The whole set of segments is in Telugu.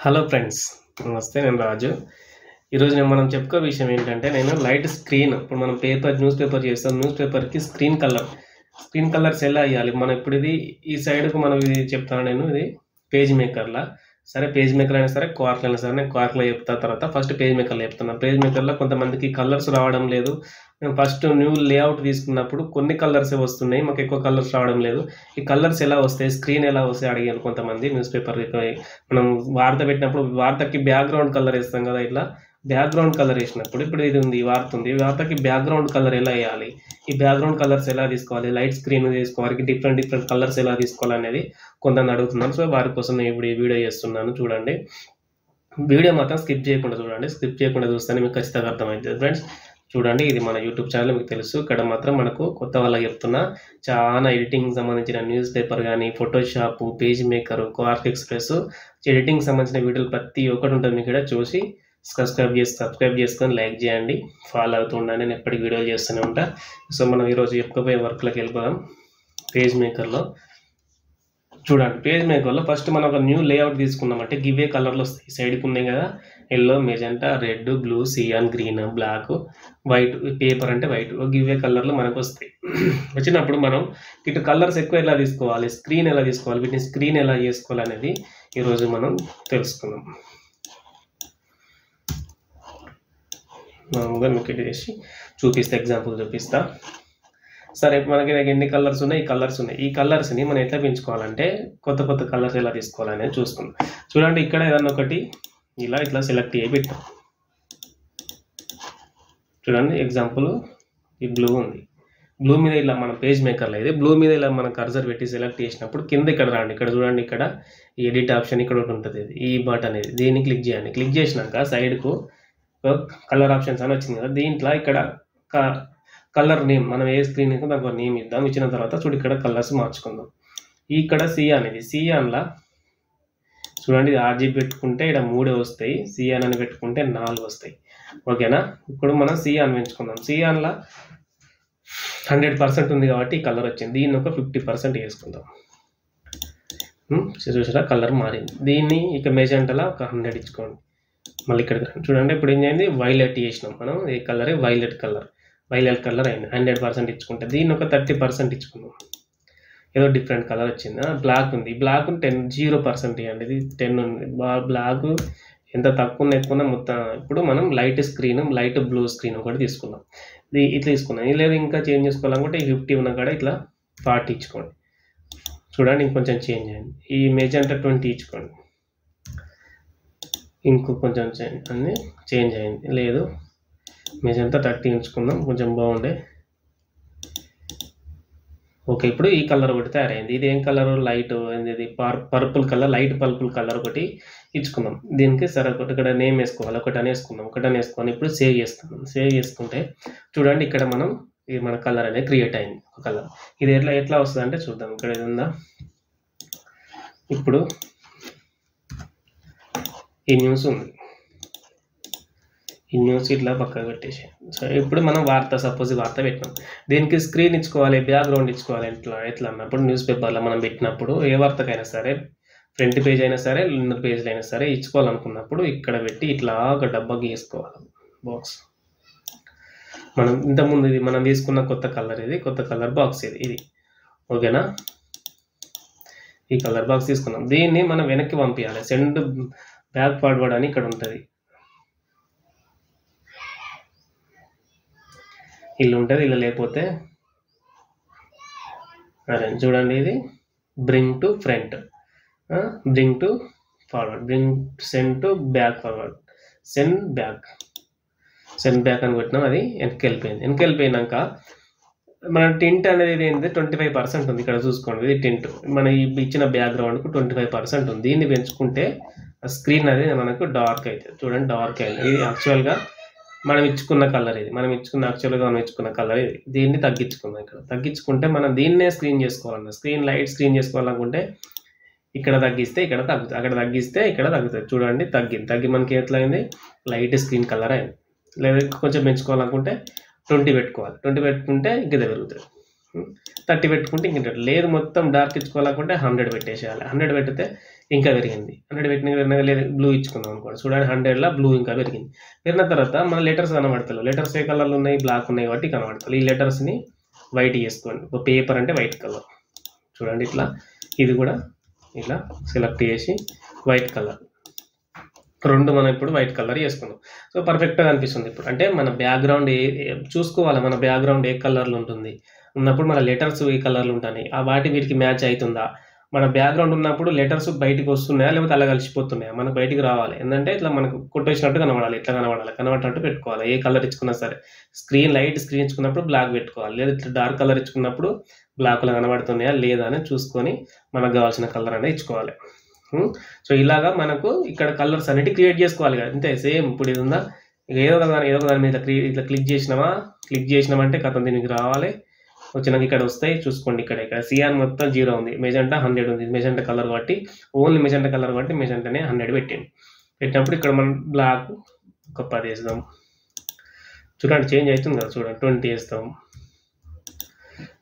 హలో ఫ్రెండ్స్, నమస్తే. నేను రాజు. ఈరోజు మనం చెప్పుకో విషయం ఏంటంటే, నేను లైట్ స్క్రీన్ ఇప్పుడు మనం న్యూస్ పేపర్ చేస్తాం. న్యూస్ పేపర్కి స్క్రీన్ కలర్స్ ఎలా వేయాలి. మనం ఇప్పుడు ఈ సైడ్కు మనం ఇది చెప్తాను. నేను ఇది పేజ్ మేకర్లా. సరే, పేజ్ మేకర్ అయినా సరే, క్వార్క్ అయినా సరే, నేను క్వార్క్లో చెప్తా. తర్వాత ఫస్ట్ పేజ్ మేకర్లో చెప్తున్నాను. పేజ్ మేకర్లో కొంతమందికి కలర్స్ రావడం లేదు. మేము ఫస్ట్ న్యూ లేఅవుట్ తీసుకున్నప్పుడు కొన్ని కలర్సే వస్తున్నాయి, మాకు ఎక్కువ కలర్స్ రావడం లేదు. ఈ కలర్స్ ఎలా వస్తాయి, స్క్రీన్ ఎలా వస్తాయి అడిగాను కొంతమంది. న్యూస్ పేపర్ మనం వార్త పెట్టినప్పుడు వార్తకి బ్యాక్గ్రౌండ్ కలర్ వేస్తాం కదా, ఇట్లా బ్యాక్గ్రౌండ్ కలర్ వేసినప్పుడు ఇప్పుడు ఇది ఉంది, ఈ వార్తకి బ్యాక్గ్రౌండ్ కలర్ ఎలా వేయాలి, ఈ బ్యాక్గ్రౌండ్ కలర్స్ ఎలా తీసుకోవాలి, లైట్ స్క్రీన్ తీసుకోవాలి, డిఫరెంట్ కలర్స్ ఎలా తీసుకోవాలి అనేది కొంతమంది అడుగుతున్నాను. సో వారి కోసం నేను ఇప్పుడు ఈ వీడియో చేస్తున్నాను. చూడండి, వీడియో మాత్రం స్కిప్ చేయకుండా చూడండి. స్కిప్ చేయకుండా చూస్తేనే మీకు ఖచ్చితంగా అర్థమవుతుంది ఫ్రెండ్స్. చూడండి, ఇది మన యూట్యూబ్ ఛానల్, మీకు తెలుసు. ఇక్కడ మాత్రం మనకు కొత్త వాళ్ళకి చెప్తున్నా, చాలా ఎడిటింగ్ సంబంధించిన న్యూస్ పేపర్ కానీ, Photoshop, page maker, Quark express editing సంబంధించిన వీడియోలు ప్రతి ఒక్కటి ఉంటుంది. మీకు ఇక్కడ చూసి సబ్స్క్రైబ్ చేసుకొని లైక్ చేయండి, ఫాలో అవుతూ ఉండండి. నేను ఎప్పటికి వీడియోలు చేస్తూనే ఉంటా. సో మనం ఈరోజు చెప్పుకోబోయే వర్క్లోకి వెళ్ళిపోదాం. పేజ్ మేకర్లో చూడండి, పేజ్ మేకర్లో ఫస్ట్ మనం ఒక న్యూ లేఅవుట్ తీసుకున్నామంటే గివే కలర్లు వస్తాయి. సైడ్కి ఉన్నాయి కదా, yellow, magenta, red, blue, cyan, green, black, white. Paper అంటే వైట్. గివే కలర్లు మనకు వస్తాయి. వచ్చినప్పుడు మనం ఇటు కలర్స్ ఎక్కువ ఎలా తీసుకోవాలి, స్క్రీన్ ఎలా తీసుకోవాలి, వీటిని స్క్రీన్ ఎలా చేసుకోవాలి అనేది ఈరోజు మనం తెలుసుకుందాం. మామూలుగా మీకు ఇది చేసి చూపిస్తా, ఎగ్జాంపుల్ చూపిస్తా. సరే, మనకి ఎన్ని కలర్స్ ఉన్నాయి, ఈ కలర్స్ని మనం ఎట్లా పెంచుకోవాలంటే కొత్త కలర్స్ ఎలా తీసుకోవాలనేది చూసుకుందాం. చూడండి, ఇక్కడ ఏదన్నా ఒకటి ఇట్లా సెలెక్ట్ చేసి పెట్టాం. చూడండి, ఎగ్జాంపుల్ ఈ బ్లూ ఉంది. బ్లూ మీద ఇలా మన పేజ్ మేకర్లో ఇది బ్లూ మీద ఇలా మనం కర్సర్ పెట్టి సెలెక్ట్ చేసినప్పుడు కింద ఇక్కడ రండి. ఇక్కడ చూడండి, ఇక్కడ ఎడిట్ ఆప్షన్ ఇక్కడ ఒకటి ఉంటుంది. ఈ బటన్ అనేది, దీన్ని క్లిక్ చేయండి. క్లిక్ చేసినాక సైడ్కు కలర్ ఆప్షన్స్ అని వచ్చింది కదా, దీంట్లో ఇక్కడ కలర్ నేమ్, మనం ఏ స్క్రీన్ దానికి ఒక నేమ్ ఇద్దాం. ఇచ్చిన తర్వాత చూడు, ఇక్కడ కలర్స్ మార్చుకుందాం. ఇక్కడ సియాన్, ఇది సియాన్లా చూడండి, ఇది ఆర్జీబీ పెట్టుకుంటే ఇక్కడ 3 వస్తాయి, సియాన్ అని పెట్టుకుంటే 4 వస్తాయి. ఓకేనా? ఇప్పుడు మనం సియాన్ పెంచుకుందాం. సియాన్లా 100% ఉంది కాబట్టి ఈ కలర్ వచ్చింది. దీన్ని ఒక 50% వేసుకుందాం. చూసారా, కలర్ మారింది. దీన్ని ఇక మెజెంటాలో ఒక 100 ఇచ్చుకోండి. మళ్ళీ ఇక్కడ చూడండి, ఇప్పుడు ఏం చేయండి, వైలెట్ చేసినాం మనం. ఈ కలర్ వైలెట్ కలర్ అయింది. 100% ఇచ్చుకుంటే దీన్ని ఒక 30% ఇచ్చుకుందాం. ఏదో డిఫరెంట్ కలర్ వచ్చింది. బ్లాక్ ఉంది, బ్లాక్ 0% ఇవ్వండి. ఇది 10 ఉంది. బ్లాక్ ఎంత తక్కువ ఉన్న ఎక్కువ మొత్తం. ఇప్పుడు మనం లైట్ బ్లూ స్క్రీన్ ఒకటి తీసుకుందాం. ఇట్లా తీసుకుందాం. లేదు ఇంకా చేంజ్ చేసుకోవాలనుకుంటే ఈ 50 ఉన్న కాడ ఇట్లా 40 ఇచ్చుకోండి. చూడండి, ఇంకొంచెం చేంజ్ అయింది. ఈ మెజెంటా 20 ఇచ్చుకోండి. ఇంకో కొంచెం చేంజ్ అయింది. లేదు, మెజెంటా 30 ఉంచుకుందాం, కొంచెం బాగుండే. ఓకే, ఇప్పుడు ఈ కలర్ ఒకటి తయారైంది. ఇది ఏం కలర్, లైట్, ఇది purple colour, light purple colour ఒకటి ఇచ్చుకుందాం. దీనికి సరే ఒకటి ఇక్కడ నేమ్ వేసుకోవాలి. ఒకటి అనేసుకొని ఇప్పుడు సేవ్ చేసుకుంటే చూడండి, ఇక్కడ మన కలర్ అనేది క్రియేట్ అయింది. ఒక కలర్ ఇది ఎట్లా వస్తుంది అంటే చూద్దాం. ఇక్కడ ఇది ఉందా, ఇప్పుడు ఈ న్యూస్ ఉంది. ఈ న్యూస్ ఇట్లా పక్కకు పెట్టేసి, సో ఇప్పుడు మనం సపోజ్ వార్త పెట్టినాం. దీనికి స్క్రీన్ ఇచ్చుకోవాలి, బ్యాక్గ్రౌండ్ ఇచ్చుకోవాలి. ఎట్లా అన్నప్పుడు న్యూస్ పేపర్లో మనం పెట్టినప్పుడు ఏ వార్తకైనా సరే, ఫ్రంట్ పేజ్ అయినా సరే, ఇన్నర్ పేజ్లో అయినా సరే ఇచ్చుకోవాలనుకున్నప్పుడు ఇక్కడ పెట్టి ఇట్లా ఒక డబ్బా గీసుకోవాలి, బాక్స్. మనం ఇంతకుముందు ఇది మనం తీసుకున్న కొత్త కలర్ బాక్స్ ఇది. ఓకేనా? ఈ కలర్ బాక్స్ తీసుకున్నాం. దీన్ని మనం వెనక్కి పంపించాలి. సెండ్ బ్యాక్ ఫార్వర్డ్ అని ఇక్కడ ఉంటుంది. ఇల్లు ఉంటుంది, ఇలా లేకపోతే అదే చూడండి, ఇది bring to front, bring to forward, send to back forward, send back అని కొట్టినాం. అది వెనక్కి వెళ్ళిపోయినాక మన టింట్ అనేది ఏంటి, 25% ఉంది. ఇక్కడ చూసుకోండి, ఇది టింట్. మన ఇచ్చిన బ్యాక్గ్రౌండ్కు 25% ఉంది. దీన్ని పెంచుకుంటే స్క్రీన్ అనేది మనకు డార్క్ అవుతుంది. చూడండి, డార్క్ అయింది. ఇది యాక్చువల్గా మనం ఇచ్చుకున్న కలర్, మనం ఇచ్చుకున్న కలర్ ఇది. దీన్ని తగ్గించుకుందాం. ఇక్కడ తగ్గించుకుంటే మనం దీన్నే లైట్ స్క్రీన్ చేసుకోవాలనుకుంటే ఇక్కడ తగ్గిస్తే ఇక్కడ తగ్గుతుంది, అక్కడ తగ్గిస్తే ఇక్కడ తగ్గుతుంది. చూడండి, తగ్గి మనకి ఎట్లా అయింది, లైట్ స్క్రీన్ కలర్ అయింది. లేదా కొంచెం పెంచుకోవాలనుకుంటే 20 పెట్టుకోవాలి. 20 పెట్టుకుంటే ఇంక పెరుగుతుంది. 30 పెట్టుకుంటే ఇంక లేదు, మొత్తం డార్క్ ఇచ్చుకోవాలనుకుంటే 100 పెట్టేసేయాలి. 100 పెడితే ఇంకా పెరిగింది. 100 పెట్టినా లేదు బ్లూ ఇచ్చుకుందాం అనుకోండి. చూడండి 100ల బ్లూ ఇంకా పెరిగింది. పెరిగిన తర్వాత మన లెటర్స్ కనబడతలేవు. లెటర్స్ ఏ కలర్‌లో ఉన్నాయి? బ్లాక్ ఉన్నాయి కాబట్టి కనబడతలేవు. ఈ లెటర్స్‌ని వైట్ చేసుకోండి. ఒక పేపర్ అంటే వైట్ కలర్. చూడండి ఇట్లా ఇది కూడా ఇలా సెలెక్ట్ చేసి వైట్ కలర్. 2 మనం ఇప్పుడు వైట్ కలర్ చేసుకున్నాం. సో పర్ఫెక్ట్‌గా అనిపిస్తుంది ఇప్పుడు. అంటే మన బ్యాక్‌గ్రౌండ్ చూసుకోవాలి. మన బ్యాక్‌గ్రౌండ్ ఏ కలర్‌లో ఉంటుంది. ఉన్నప్పుడు మన లెటర్స్ ఏ కలర్‌లో ఉంటాయి. వాటి వీటికి మ్యాచ్ అవుతుందా? మన బ్యాక్‌గ్రౌండ్ ఉన్నప్పుడు లెటర్స్ బయటికి వస్తున్నాయా? లేకపోతే అలా కలిసిపోతున్నాయా? మనకు బయటికి రావాలి. ఏందంటే ఇట్లా మనకు కొట్టేసినట్టు కనబడాలి. ఇట్లా కనబడాలి. కనబడేటట్టు పెట్టుకోవాలి. ఏ కలర్ ఇచ్చుకున్నా సరే. లైట్ స్క్రీన్ ఇచ్చుకున్నప్పుడు బ్లాక్ పెట్టుకోవాలి. లేదా ఇట్లా డార్క్ కలర్ ఇచ్చుకున్నప్పుడు బ్లాక్‌లో కనబడుతున్నాయా? లేదా అని చూసుకొని మనకు కావాల్సిన కలర్ అనేది ఇచ్చుకోవాలి. సో ఇలాగా మనకు ఇక్కడ కలర్స్ అనేటివి క్రియేట్ చేసుకోవాలి కదా. అంతే సేమ్ ఇప్పుడు ఇది ఉందా? ఏదో ఒక దాని మీద ఇట్లా క్లిక్ చేసినామంటే కథం దీనికి రావాలి. వచ్చినాక ఇక్కడ వస్తాయి చూసుకోండి. ఇక్కడ సియాన్ మొత్తం 0 ఉంది. మెజెంటా 100 ఉంది. మెజెంటా కలర్ కాబట్టి ఓన్లీ మెజెంటా కలర్ కాబట్టి మెజెంటానే 100 పెట్టింది. పెట్టినప్పుడు ఇక్కడ మనం బ్లాక్ ఒక 10 వేస్తాం. చూడండి చేంజ్ అవుతుంది కదా. చూడండి 20 వేస్తాం.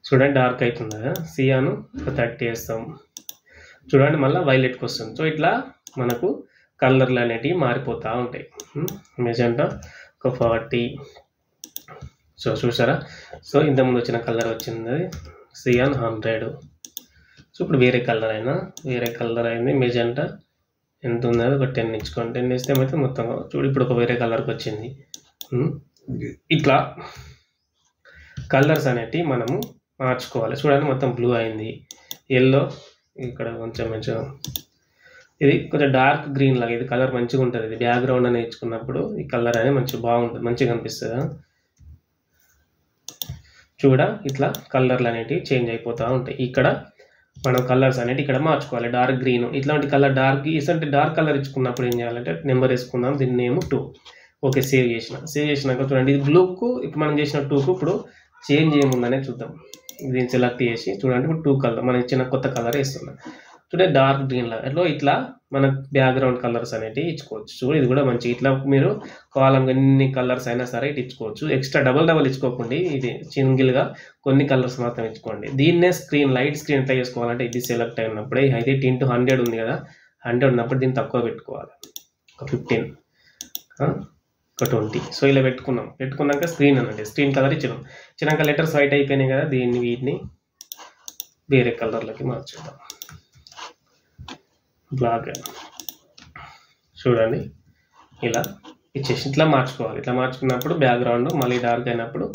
చూడండి డార్క్ అవుతుంది కదా. సియాను ఒక 30 వేస్తాం. చూడండి మళ్ళీ వైలెట్కి వస్తుంది. సో ఇట్లా మనకు కలర్లు అనేటివి మారిపోతూ ఉంటాయి. మెజెంటా ఒక 40. సో చూసారా? సో ఇంతకుముందు వచ్చిన కలర్ వచ్చింది సియాన్ 100. సో ఇప్పుడు వేరే కలర్ అయింది. మెజెంటా ఎంత ఉంది? ఒక 10 ఇచ్చుకోండి. 10 ఇస్తే అయితే మొత్తం చూడు ఇప్పుడు ఒక వేరే కలర్కి వచ్చింది. ఇట్లా కలర్స్ అనేటివి మనము మార్చుకోవాలి. చూడండి మొత్తం బ్లూ అయింది. ఎల్లో ఇక్కడ కొంచెం మంచిగా ఇది కొంచెం డార్క్ గ్రీన్ లాగా ఇది కలర్ మంచిగా ఉంటుంది. ఇది బ్యాక్గ్రౌండ్ అనేది ఇచ్చుకున్నప్పుడు ఈ కలర్ అనేది మంచిగా బాగుంటుంది. మంచిగా కనిపిస్తుంది. చూడ ఇట్లా కలర్లు అనేటివి చేంజ్ అయిపోతూ ఉంటాయి. ఇక్కడ మనం కలర్స్ అనేవి ఇక్కడ మార్చుకోవాలి. డార్క్ గ్రీన్ ఇట్లాంటి కలర్ ఇసంటి డార్క్ కలర్ ఇచ్చుకున్నప్పుడు ఏం చేయాలంటే నెంబర్ వేసుకుందాం. దీని నేమ్ 2. ఓకే సేవ్ చేసినాక చూడండి ఇది బ్లూకు ఇప్పుడు మనం చేసిన 2కు ఇప్పుడు చేంజ్ ఏముందనే చూద్దాం. దీన్ని సెలెక్ట్ చేసి చూడండి ఇప్పుడు 2 కలర్ మనం ఇచ్చిన కొత్త కలర్ వేస్తున్నాం. చూడండి డార్క్ గ్రీన్ లాగా ఇట్లా మన బ్యాక్గ్రౌండ్ కలర్స్ అనేవి ఇచ్చుకోవచ్చు. చూడండి ఇది కూడా మంచి ఇట్లా మీరు కావాలంగా ఎన్ని కలర్స్ అయినా సరే ఇటు ఇచ్చుకోవచ్చు. ఎక్స్ట్రా డబల్ ఇచ్చుకోకండి. ఇది సింగిల్గా కొన్ని కలర్స్ మాత్రం ఇచ్చుకోండి. దీన్నే లైట్ స్క్రీన్ ఎట్లా చేసుకోవాలంటే ఇది సెలెక్ట్ అయినప్పుడే అయితే 10:100 ఉంది కదా. 100 ఉన్నప్పుడు దీన్ని తక్కువ పెట్టుకోవాలి. ఒక 15 ఒక 20. సో ఇలా పెట్టుకున్నాక స్క్రీన్ అన్నట్టు స్క్రీన్ కలర్ ఇచ్చినాక లెటర్స్ వైట్ అయిపోయినాయి కదా. వీటిని వేరే కలర్లకి మార్చేద్దాం. బ్లాక్ చూడండి ఇలా ఇచ్చేసి ఇట్లా మార్చుకోవాలి. ఇట్లా మార్చుకున్నప్పుడు బ్యాక్గ్రౌండ్ మళ్ళీ డార్క్ అయినప్పుడు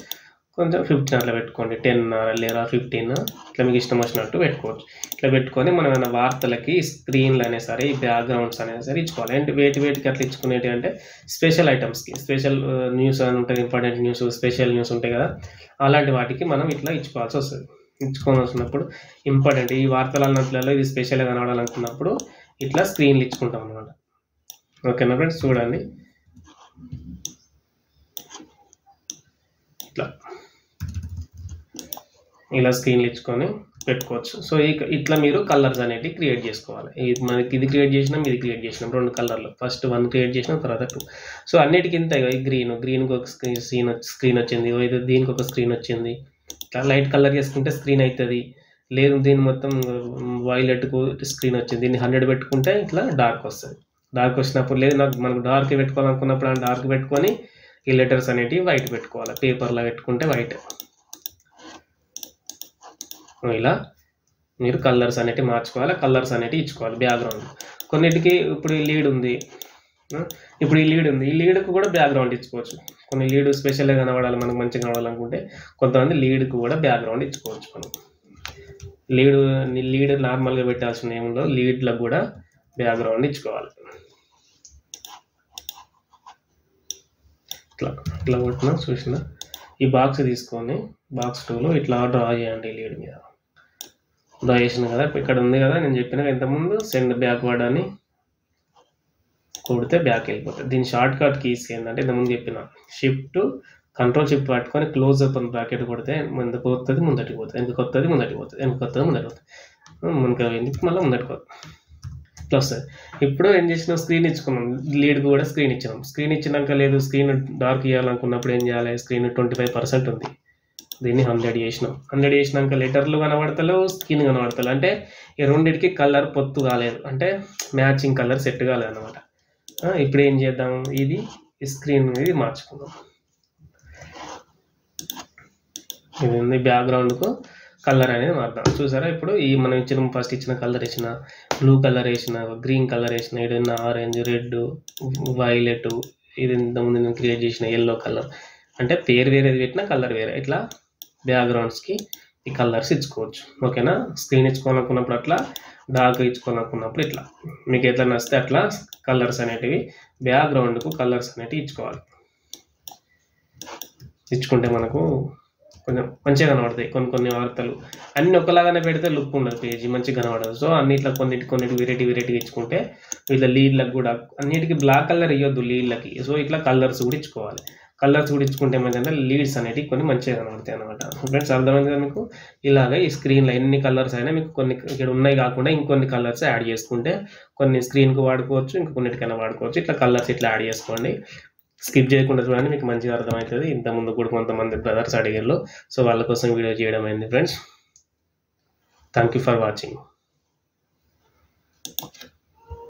కొంచెం 15 అట్లా పెట్టుకోండి. 10 లేదా 15 ఇట్లా మీకు ఇష్టం వచ్చినట్టు పెట్టుకోవచ్చు. ఇట్లా పెట్టుకొని మనం ఏమైనా వార్తలకి స్క్రీన్లు అయినా సరే ఈ బ్యాక్గ్రౌండ్స్ అయినా సరే ఇచ్చుకోవాలి. అంటే వేటికి అట్లా ఇచ్చుకునేటి అంటే స్పెషల్ ఐటమ్స్కి స్పెషల్ న్యూస్ అని ఉంటుంది. ఇంపార్టెంట్ న్యూస్ స్పెషల్ న్యూస్ ఉంటాయి కదా. అలాంటి వాటికి మనం ఇట్లా ఇచ్చుకోవాల్సి వస్తుంది. ఇచ్చుకొని వచ్చినప్పుడు ఇంపార్టెంట్ ఈ వార్తలు అన్నట్లలో ఇది స్పెషల్గా కనబడాలనుకున్నప్పుడు ఇట్లా స్క్రీన్లు ఇచ్చుకుంటాం అన్నమాట. ఓకేనా ఫ్రెండ్స్? చూడండి ఇలా స్క్రీన్లు ఇచ్చుకొని పెట్టుకోవచ్చు. సో ఇట్లా మీరు కలర్స్ అనేవి క్రియేట్ చేసుకోవాలి. మనకి ఇది క్రియేట్ చేసినాం 2 కలర్లు. ఫస్ట్ 1 క్రియేట్ చేసినాం తర్వాత 2. సో అన్నిటికి ఇంత గ్రీన్కి ఒక స్క్రీన్ వచ్చింది. దీనికి ఒక స్క్రీన్ వచ్చింది. ఇట్లా లైట్ కలర్ చేసుకుంటే స్క్రీన్ అవుతుంది. లేదు దీని మొత్తం వైలెట్కు స్క్రీన్ వచ్చింది. దీన్ని 100 పెట్టుకుంటే ఇట్లా డార్క్ వస్తుంది. డార్క్ వచ్చినప్పుడు లేదు మనకు డార్క్ పెట్టుకోవాలనుకున్నప్పుడు డార్క్ పెట్టుకొని ఈ లెటర్స్ అనేటివి వైట్ పెట్టుకోవాలి. పేపర్లో పెట్టుకుంటే వైట్. ఇలా మీరు కలర్స్ అనేటివి మార్చుకోవాలి. కలర్స్ అనేటివి ఇచ్చుకోవాలి. బ్యాక్గ్రౌండ్ కొన్నిటికి ఇప్పుడు ఈ లీడ్ ఉంది. ఈ లీడ్కు కూడా బ్యాక్గ్రౌండ్ ఇచ్చుకోవచ్చు. కొన్ని లీడ్ స్పెషల్గా కనబడాలి మనకు మంచిగా కనబడాలనుకుంటే కొంతమంది లీడ్కు కూడా బ్యాక్గ్రౌండ్ ఇచ్చుకోవచ్చు. మనం లీడ్ నార్మల్గా పెట్టాల్సిన ఏముందో లీడ్లకు కూడా బ్యాక్గ్రౌండ్ ఇచ్చుకోవాలి. ఇట్లా కొట్టినా చూసిన ఈ బాక్స్ తీసుకొని బాక్స్ 2లో ఇట్లా డ్రా చేయండి. లీడ్ మీద డ్రా చేసిన కదా. ఇక్కడ ఉంది కదా నేను చెప్పిన ఇంతకుముందు సెండ్ బ్యాక్వర్డ్ అని కొడితే బ్యాక్ వెళ్ళిపోతుంది. దీని షార్ట్ కట్ కీస్ ఏంటంటే ఇంతకుముందు చెప్పిన కంట్రోల్ షిఫ్ట్ పట్టుకొని క్లోజ్ ఓపెన్ బ్రాకెట్ కొడితే ముందుకు వస్తుంది ముందటికి పోతుంది, వెనక్కి వస్తుంది ముందటికి పోతుంది, వెనక్కి వస్తుంది ముందటికి పోతుంది, ముందుకు మళ్ళీ ముందటికి పోతుంది. ఇట్లా వస్తుంది. ఇప్పుడు ఏం చేసినాం స్క్రీన్ ఇచ్చుకున్నాం. లీడ్కి కూడా స్క్రీన్ ఇచ్చినాం. స్క్రీన్ ఇచ్చినాక లేదు స్క్రీన్ డార్క్ ఇవ్వాలనుకున్నప్పుడు ఏం చేయాలి? స్క్రీన్ 25% ఉంది. దీన్ని 100 చేసినాం. 100 చేసినాక లెటర్లు కనబడతలేవు, స్క్రీన్ కనబడతలేవు. అంటే ఈ రెండింటికి కలర్ పొత్తు కాలేదు, అంటే మ్యాచింగ్ కలర్ సెట్ కాలేదు అనమాట. ఇప్పుడు ఏం చేద్దాం, ఇది స్క్రీన్ ఇది మార్చుకుందాం. ఇది ఉంది బ్యాక్గ్రౌండ్కు కలర్ అనేది మార్దాం. చూసారా, ఇప్పుడు ఈ మనం ఫస్ట్ ఇచ్చిన కలర్ వేసిన, బ్లూ కలర్ వేసిన, గ్రీన్ కలర్ వేసిన, ఇది ఆరెంజ్, రెడ్, వైలెట్, ఇది ఇంతకుముందు నేను క్రియేట్ చేసిన ఎల్లో కలర్. అంటే పేరు వేరేది పెట్టినా కలర్ వేరే. ఇట్లా బ్యాక్గ్రౌండ్స్కి ఈ కలర్స్ ఇచ్చుకోవచ్చు. ఓకేనా, స్క్రీన్ ఇచ్చుకోవాలనుకున్నప్పుడు అట్లా, డార్క్ ఇచ్చుకోవాలనుకున్నప్పుడు ఇట్లా, మీకు ఎట్లా నచ్చితే అట్లా కలర్స్ అనేటివి బ్యాక్గ్రౌండ్కు కలర్స్ అనేటివి ఇచ్చుకోవాలి. ఇచ్చుకుంటే మనకు కొంచెం మంచిగా కనబడతాయి. కొన్ని వార్తలు అన్ని ఒకలాగానే పెడితే లుక్ ఉండదు, పేజీ మంచిగా కనబడదు. సో అన్నిట్లో కొన్నిటి వెరైటీగా ఇచ్చుకుంటే, ఇట్లా లీడ్లకు కూడా అన్నిటికీ బ్లాక్ కలర్ ఇవ్వద్దు లీడ్లకి. సో ఇట్లా కలర్స్ కూడా ఇచ్చుకోవాలి. కలర్స్ కూడా ఇచ్చుకుంటే ఏమైందంటే లీడ్స్ అనేటివి కొన్ని మంచిగా కనబడతాయి అనమాట. ఫ్రెండ్స్ అర్థమైంది కదా మీకు? ఇలాగ ఈ స్క్రీన్లో ఎన్ని కలర్స్ అయినా మీకు కొన్ని ఇక్కడ ఉన్నాయి కాకుండా ఇంకొన్ని కలర్స్ యాడ్ చేసుకుంటే, కొన్ని స్క్రీన్కి వాడుకోవచ్చు, ఇంకొన్నిటికైనా వాడుకోవచ్చు. ఇట్లా కలర్స్ ఇట్లా యాడ్ చేసుకోండి. స్కిప్ చేయకుండా చూడండి, మీకు మంచిగా అర్థమవుతుంది. ఇంతకుముందు కూడా కొంతమంది బ్రదర్స్ అడిగారు, సో వాళ్ళ కోసం వీడియో చేయడం అయింది friends. Thank you for watching.